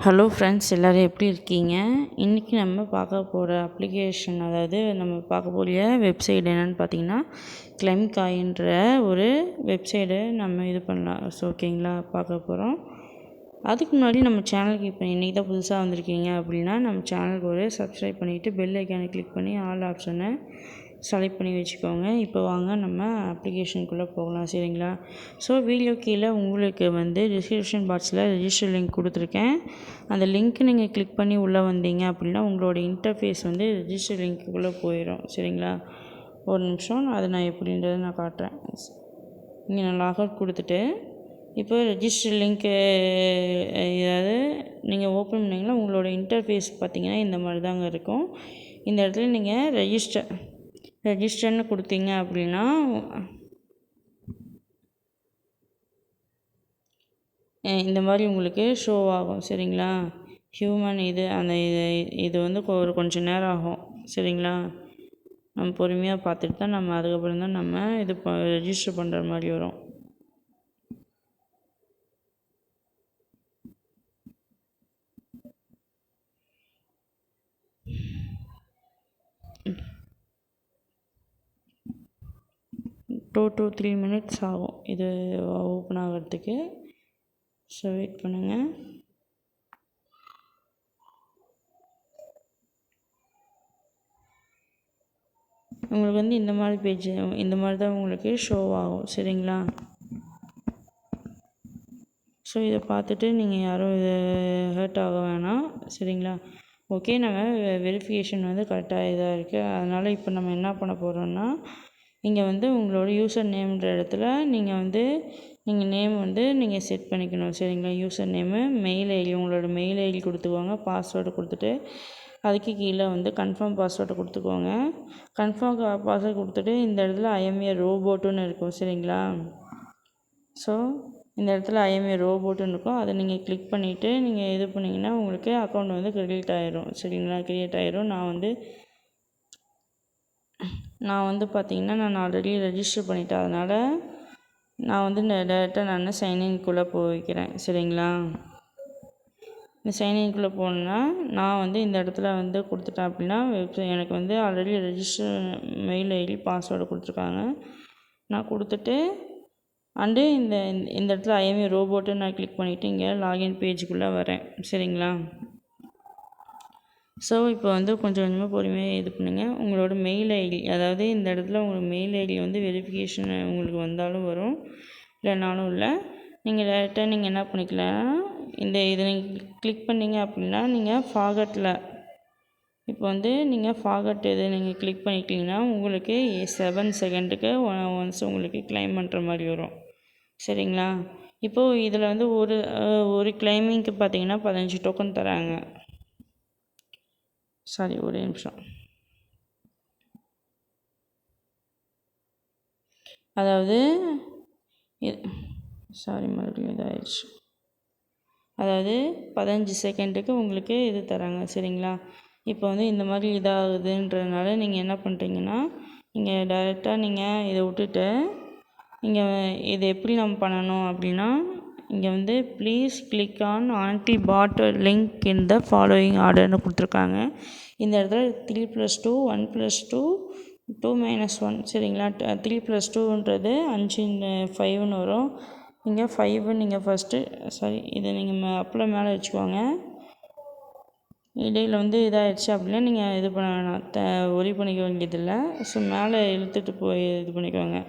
Hello friends, எல்லோரும் எப்படி இருக்கீங்க? இன்றைக்கி நம்ம பார்க்க போகிற அப்ளிகேஷன், அதாவது நம்ம பார்க்கக்கூடிய வெப்சைட் என்னென்னு பார்த்தீங்கன்னா, கிளைம்காயின்ற ஒரு வெப்சைடு நம்ம இது பண்ணலாம். ஓகேங்களா, பார்க்க போகிறோம். அதுக்கு முன்னாடி நம்ம சேனலுக்கு இப்போ இன்றைக்கி தான் புதுசாக வந்திருக்கீங்க அப்படின்னா, நம்ம சேனலுக்கு ஒரு சப்ஸ்கிரைப் பண்ணிவிட்டு பெல் ஐக்கானை கிளிக் பண்ணி ஆல் ஆப்ஷனை செலக்ட் பண்ணி வச்சுக்கோங்க. இப்போ வாங்க நம்ம அப்ளிகேஷனுக்குள்ளே போகலாம், சரிங்களா? ஸோ வீடியோ கீழே உங்களுக்கு டிஸ்கிரிப்ஷன் பாக்ஸில் ரெஜிஸ்டர் லிங்க் கொடுத்துருக்கேன். அந்த லிங்க்கு நீங்கள் கிளிக் பண்ணி உள்ளே வந்தீங்க அப்படின்னா உங்களோட இன்டர்ஃபேஸ் ரெஜிஸ்டர் லிங்க்குள்ளே போயிடும், சரிங்களா? ஒரு நிமிஷம், அது நான் எப்படின்றத நான் காட்டுறேன். இங்கே நான் லாகவுட் கொடுத்துட்டு இப்போ ரெஜிஸ்டர் லிங்க்கு ஏதாவது நீங்கள் ஓப்பன் பண்ணிங்கன்னா உங்களோட இன்டர்ஃபேஸ் பார்த்திங்கன்னா இந்த மாதிரி தாங்க இருக்கும். இந்த இடத்துல நீங்கள் ரெஜிஸ்டர்னு கொடுத்தீங்க அப்படின்னா இந்த மாதிரி உங்களுக்கு ஷோ ஆகும், சரிங்களா? ஹியூமன் இது ஒரு கொஞ்சம் நேரம் ஆகும், சரிங்களா? நம்ம பொறுமையாக பார்த்துட்டு தான் நம்ம அதுக்கப்புறம் தான் நம்ம ரெஜிஸ்டர் பண்ணுற மாதிரி வரும். 2 to 3 minutes ஆகும் இது ஓப்பன் ஆகிறதுக்கு. ஸோ வெயிட் பண்ணுங்கள். உங்களுக்கு இந்த மாதிரி பேஜ், இந்த மாதிரி தான் உங்களுக்கு ஷோ ஆகும், சரிங்களா? ஸோ இதை பார்த்துட்டு நீங்கள் யாரும் இதை ஹர்ட் ஆக வேணாம், சரிங்களா? ஓகே, நம்ம வெரிஃபிகேஷன் கரெக்டாக இதாக இருக்குது. அதனால் இப்போ நம்ம என்ன பண்ண போகிறோன்னா, இங்கே உங்களோட யூசர் நேம்ன்ற இடத்துல நீங்கள் நேம் நீங்கள் செட் பண்ணிக்கணும், சரிங்களா? யூசர் நேமு, மெயில் ஐடி, உங்களோட மெயில் ஐடி கொடுத்துக்கோங்க. பாஸ்வேர்டு கொடுத்துட்டு அதுக்கு கீழே கன்ஃபார்ம் பாஸ்வேர்டை கொடுத்துக்கோங்க. கன்ஃபார்ம் பாஸ்வேர்டு கொடுத்துட்டு இந்த இடத்துல ஐஎம்ஏ ரோபோட்டுன்னு இருக்கும், சரிங்களா? ஸோ இந்த இடத்துல ஐஎம்ஏ ரோபோட்டுன்னு இருக்கும். அதை நீங்கள் கிளிக் பண்ணிவிட்டு நீங்கள் இது பண்ணிங்கன்னா உங்களுக்கு அக்கௌண்ட் க்ரெடிட் ஆகிரும், சரிங்களா? க்ரியேட் ஆகிரும். நான் பார்த்திங்கன்னா நான் ஆல்ரெடி ரெஜிஸ்டர் பண்ணிட்டேன். அதனால் நான் டேரெக்டாக சைன்இன்குள்ளே போய்க்கிறேன், சரிங்களா? இந்த சைன்இன்குள்ளே போனேன்னா நான் இந்த இடத்துல கொடுத்துட்டேன் அப்படின்னா எனக்கு already register mail ID password கொடுத்துருக்காங்க. நான் கொடுத்துட்டு இந்த இடத்துல ஐஎம்ஏ ரோபோட்டு நான் கிளிக் பண்ணிவிட்டு இங்கே லாகின் பேஜுக்குள்ளே வரேன், சரிங்களா? ஸோ இப்போ கொஞ்சம் கொஞ்சமாக பொறுமையாக இது பண்ணுங்கள். உங்களோட மெயில் ஐடி, அதாவது இந்த இடத்துல உங்களுக்கு மெயில் ஐடி வெரிஃபிகேஷன் உங்களுக்கு வந்தாலும் வரும், இல்லைனாலும் இல்லை. நீங்கள் டேரெக்டாக நீங்கள் என்ன பண்ணிக்கலாம், இதை நீங்கள் கிளிக் பண்ணிங்க அப்படின்னா நீங்கள் ஃபார்கட்டில் இப்போ நீங்கள் ஃபார்கட் இதை நீங்கள் கிளிக் பண்ணிக்கிட்டிங்கன்னா உங்களுக்கு 7 செகண்டுக்கு ஒன்ஸ் உங்களுக்கு கிளைம் பண்ணுற மாதிரி வரும், சரிங்களா? இப்போது இதில் ஒரு கிளைமிங்க்கு பார்த்தீங்கன்னா 15 டோக்கன் தராங்க. சாரி, ஒரே நிமிஷம். அதாவது மறுபடியும் இதாகிடுச்சு. அதாவது 15 செகண்டுக்கு உங்களுக்கு இது தராங்க, சரிங்களா? இப்போ இந்த மாதிரி இதாகுதுன்றதுனால நீங்கள் என்ன பண்ணுறீங்கன்னா, நீங்கள் டைரெக்டாக நீங்கள் இதை விட்டுட்டு இது எப்படி நம்ம பண்ணணும் அப்படின்னா, இங்கே please click on anti bot link in the following ஆர்டர்னு கொடுத்துருக்காங்க. இந்த இடத்துல 3+2 1+2 2-1, சரிங்களா? 3+2ன்றது 5 5ன்னு வரும். இங்கே 5 நீங்கள் ஃபஸ்ட்டு இதை நீங்கள் அப்பில் மேலே வச்சுக்கோங்க. இடையில் இதாகிடுச்சு அப்படின்னா நீங்கள் இது பண்ண வேணாம், ஒரி பண்ணிக்க வேண்டியதில்லை. ஸோ மேலே இழுத்துட்டு போய் இது பண்ணிக்கோங்க.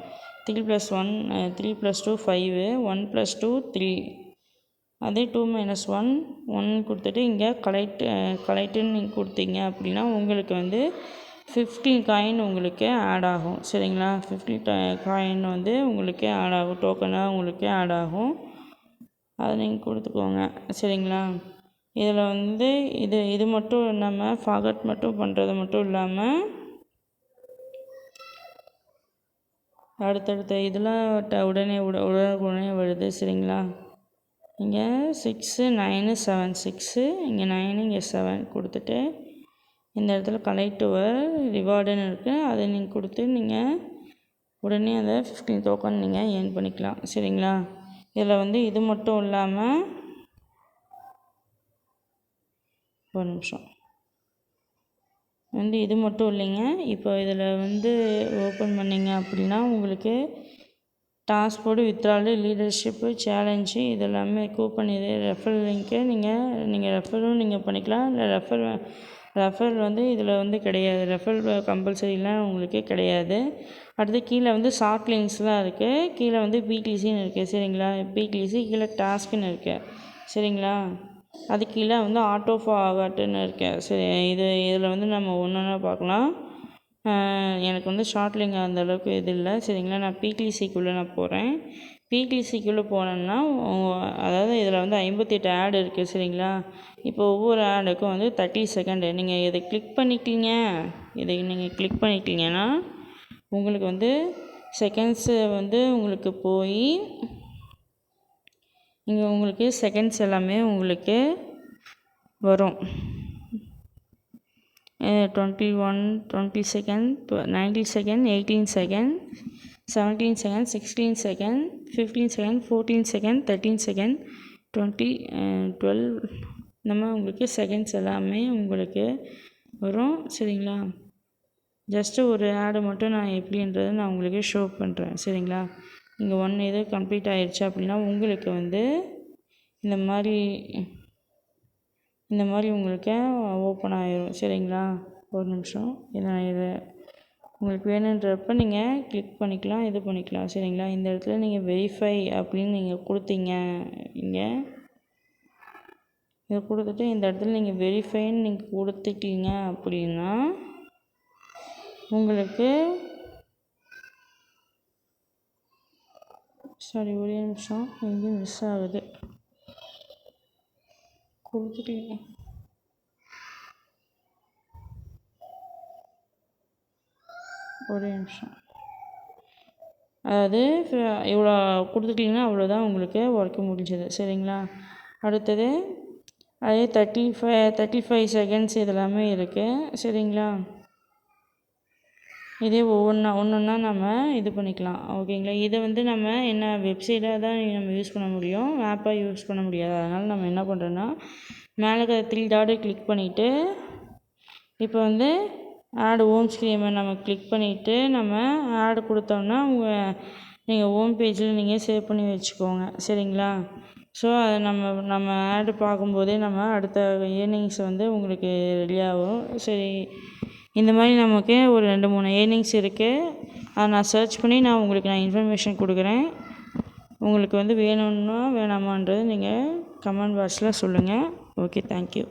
3+1 3+2 5, 1+2 3, அதே 2-1 1 கொடுத்துட்டு இங்கே கலெக்ட்டுன்னு நீங்கள் கொடுத்தீங்க அப்படின்னா உங்களுக்கு 15 காயின் உங்களுக்கு ஆட் ஆகும், சரிங்களா? 15 காயின் உங்களுக்கு ஆட் ஆகும், டோக்கனாக உங்களுக்கு ஆட் ஆகும். அதை நீங்கள் கொடுத்துக்கோங்க, சரிங்களா? இதில் இது மட்டும் இல்லாமல் ஃபார்கட் மட்டும் பண்ணுறது மட்டும் இல்லாமல் அடுத்தடுத்த இதெல்லாம் உடனே வருது, சரிங்களா? இங்கே 6 9 7 6, இங்கே 9 இங்கே 7 கொடுத்துட்டு இந்த இடத்துல கலெக்டிவர் ரிவார்டுன்னு இருக்குது. அதை நீங்கள் கொடுத்து நீங்கள் உடனே அதை 15 டோக்கன் நீங்கள் ஏர்ன் பண்ணிக்கலாம், சரிங்களா? இதில் இது மட்டும் இல்லாமல் ஒரு நிமிஷம். வந்து இது மட்டும் இல்லைங்க, இப்போ இதில் வந்து ஓப்பன் பண்ணிங்க அப்படின்னா உங்களுக்கு டாஸ்க்போர்டு, வித்ட்ராவல், லீடர்ஷிப்பு, சேலஞ்சு இதெல்லாமே கூப்பன், இது ரெஃபரல் லிங்க்கு நீங்கள் ரெஃபரும் நீங்கள் பண்ணிக்கலாம். இல்லை ரெஃபர் வந்து இதில் வந்து கிடையாது. ரெஃபர் கம்பல்சரிலாம் உங்களுக்கு கிடையாது. அடுத்து கீழே வந்து ஷார்ட் லிங்க்ஸ்லாம் இருக்குது. கீழே வந்து பிடிசின்னு இருக்குது சரிங்களா. பிடிசி கீழே டாஸ்க்குன்னு இருக்குது சரிங்களா. அது கீழே வந்து ஆட்டோ ஃபார்வர்டுன்னு இருக்குது சரி. இதில் வந்து நம்ம ஒன்று ஒன்றா பார்க்கலாம். எனக்கு வந்து ஷார்ட் லிங்க் அந்தளவுக்கு இது இல்லை சரிங்களா. நான் பிடிசிக்குள்ளே நான் போகிறேன். பிடிசிக்குள்ளே போனேன்னா அதாவது இதில் வந்து 58 ஆட் இருக்குது சரிங்களா. இப்போ ஒவ்வொரு ஆடுக்கும் வந்து 30 செகண்டு. நீங்கள் இதை கிளிக் பண்ணிட்டீங்கன்னா உங்களுக்கு வந்து செகண்ட்ஸு வந்து உங்களுக்கு போய் இங்கே உங்களுக்கு செகண்ட்ஸ் எல்லாமே உங்களுக்கு வரும். 21, 20 second, 90 second, 18 second, 17 second, 16 second, 15 second, 14 second, 13 second, 20, 12 இந்த மாதிரி உங்களுக்கு செகண்ட்ஸ் எல்லாமே உங்களுக்கு வரும் சரிங்களா. ஜஸ்ட்டு ஒரு ஆடு மட்டும் நான் எப்படின்றத நான் உங்களுக்கு ஷோ பண்ணுறேன் சரிங்களா. இங்கே இது கம்ப்ளீட் ஆகிடுச்சு அப்படின்னா உங்களுக்கு வந்து இந்த மாதிரி உங்களுக்கு ஓப்பன் ஆகிரும் சரிங்களா. ஒரு நிமிஷம். இதை உங்களுக்கு வேணுன்றப்ப நீங்கள் கிளிக் பண்ணிக்கலாம், இது பண்ணிக்கலாம் சரிங்களா. இந்த இடத்துல நீங்கள் வெரிஃபை அப்படின்னு நீங்கள் கொடுத்தீங்க. இங்கே இதை கொடுத்துட்டு இந்த இடத்துல நீங்கள் வெரிஃபைன்னு நீங்கள் கொடுத்துட்டீங்க அப்படின்னா உங்களுக்கு ஒரே நிமிஷம், எங்கேயும் மிஸ் ஆகுது. கொடுத்துட்டீங்க ஒரே நிமிஷம். அதாவது இவ்வளோ கொடுத்துட்டிங்கன்னா அவ்வளோதான் உங்களுக்கு ஒர்க்கு முடிஞ்சது சரிங்களா. அடுத்தது அதே 35 செகண்ட்ஸ் இதெல்லாமே இருக்குது சரிங்களா. இதே ஒவ்வொன்றா நம்ம இது பண்ணிக்கலாம் ஓகேங்களா. இதை வந்து நம்ம என்ன வெப்சைட்டாக தான் நம்ம யூஸ் பண்ண முடியும், ஆப்பாக யூஸ் பண்ண முடியாது. அதனால் நம்ம என்ன பண்ணுறோன்னா மேலே இருக்கிற 3 டாட்டை கிளிக் பண்ணிவிட்டு இப்போ வந்து ஆடு ஹோம் ஸ்க்ரீனை நம்ம கிளிக் பண்ணிவிட்டு நம்ம ஆடு கொடுத்தோம்னா நீங்கள் ஹோம் பேஜில் நீங்கள் சேவ் பண்ணி வச்சுக்கோங்க சரிங்களா. ஸோ அதை நம்ம ஆடு பார்க்கும்போதே நம்ம அடுத்த ஏர்னிங்ஸ் வந்து உங்களுக்கு ரெடியாகும் சரி. இந்த மாதிரி நமக்கு ஒரு 2-3 ஏர்னிங்ஸ் இருக்குது. அதை நான் சர்ச் பண்ணி நான் இன்ஃபர்மேஷன் கொடுக்குறேன். உங்களுக்கு வந்து வேணும்னா வேணாமான்றது நீங்கள் கமெண்ட் பாக்ஸில் சொல்லுங்கள். Okay, thank you.